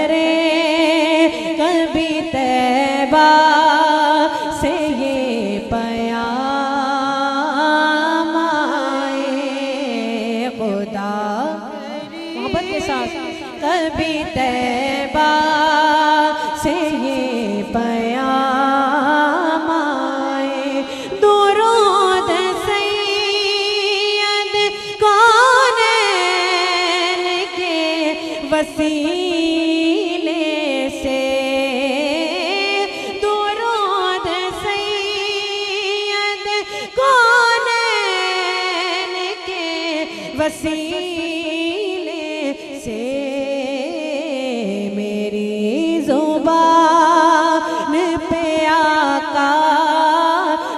करे कभी तैबा से ये पयाम आए खुदा मोहब्बत के साथ कभी तैबा से ये पयाम आए दुरूद सैयद कौनैन के वसीले से दुरूद सैयद कौनैन के वसीले से मेरी ज़ुबान पे आका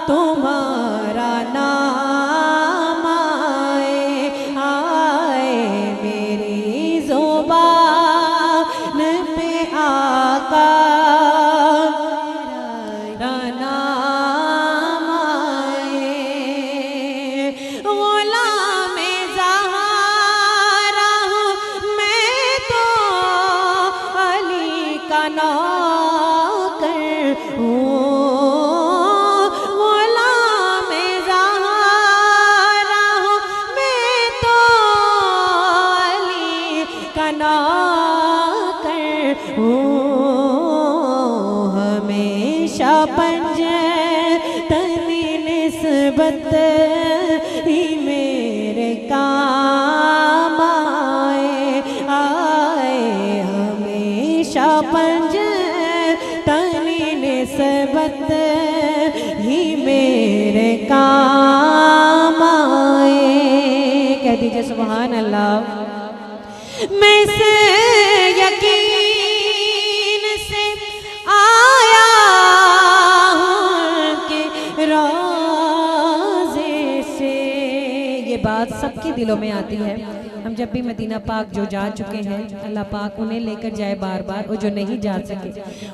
तुम्हारा नाम आए आए मेरी ज़ुबान पे आका नाम आए ग़ुलाम ज़हरा हूँ मैं तो अली का नौकर हूँ ग़ुलाम ज़हरा हूँ मैं तो अली का नौकर हूँ हमेशा पंजतनी निस्बत ही मेरे काम आए आए हमेशा पंजतनी निस्बत ही मेरे काम आए कह दीजिए सुभान अल्लाह मैं से यकीन से आया हूँ कि रोज़े से ये बात सबके दिलों में आती है हम जब भी मदीना पाक जो जा चुके हैं अल्लाह पाक उन्हें लेकर जाए बार बार और जो नहीं जा सके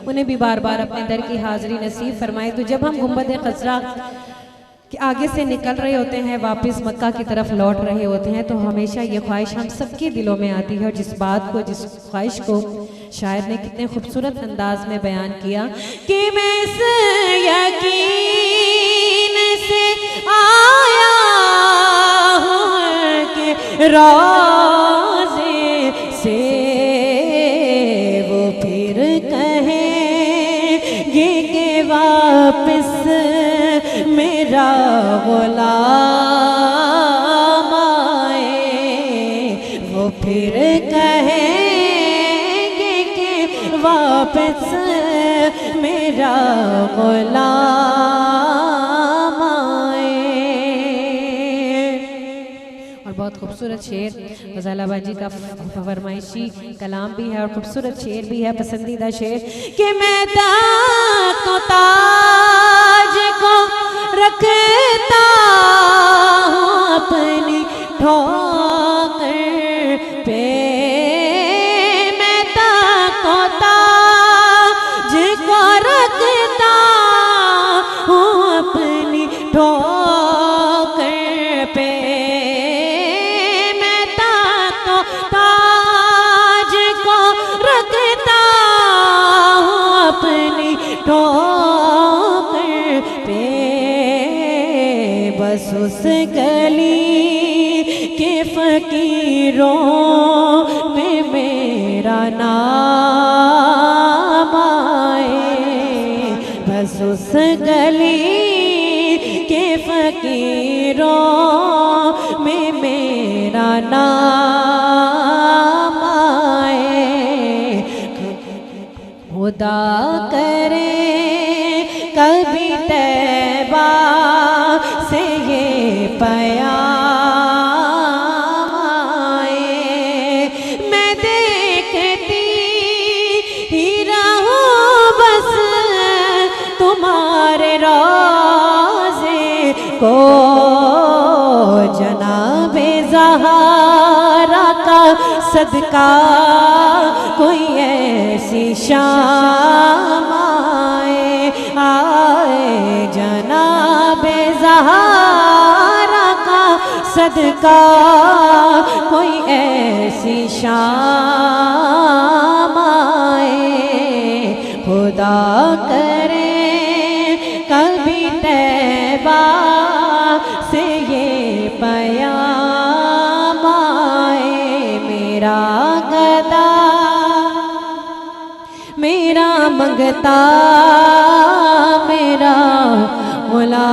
उन्हें भी बार बार अपने दर की हाज़िरी नसीब फरमाए तो जब हम गुंबद खज़रा कि आगे से निकल रहे होते हैं वापस मक्का की तरफ लौट रहे होते हैं तो हमेशा ये ख्वाहिश हम सबके दिलों में आती है और जिस बात को जिस ख्वाहिश को शायर ने कितने खूबसूरत अंदाज में बयान किया कि मैं इस यकीन से आया हूँ कि रोज़े से वो फिर कहेंगे कि वापस मेरा ग़ुलाम आए वो फिर कहेंगे कि वापस मेरा ग़ुलाम आए और बहुत खूबसूरत शेर ग़ज़ाल बाजी का फरमाइशी कलाम भी है और खूबसूरत शेर भी है पसंदीदा शेर कि मैं तो ताज को रखता हूँ अपनी ठोकर पे मैं तो ताज को रखता हूँ अपनी ठोकर पे मैं तो ताज को रखता हूँ अपनी ठोकर पे बस उस गली के फकीरों में मेरा नाम आए बस उस गली के फकीरों में मेरा नाम आए खुदा करे कभी तैबा से ये पयाम आए मैं देखती ही रहूं बस तुम्हारे रोज़े को जनाबे ज़हरा का सदका कोई ऐसी शाम आए जनाबे ज़हरा का सदका कोई ऐसी शाम दुआ करें कभी तैबा से ये पयाम आए। मेरा गदा मेरा मंगता मेरा मुला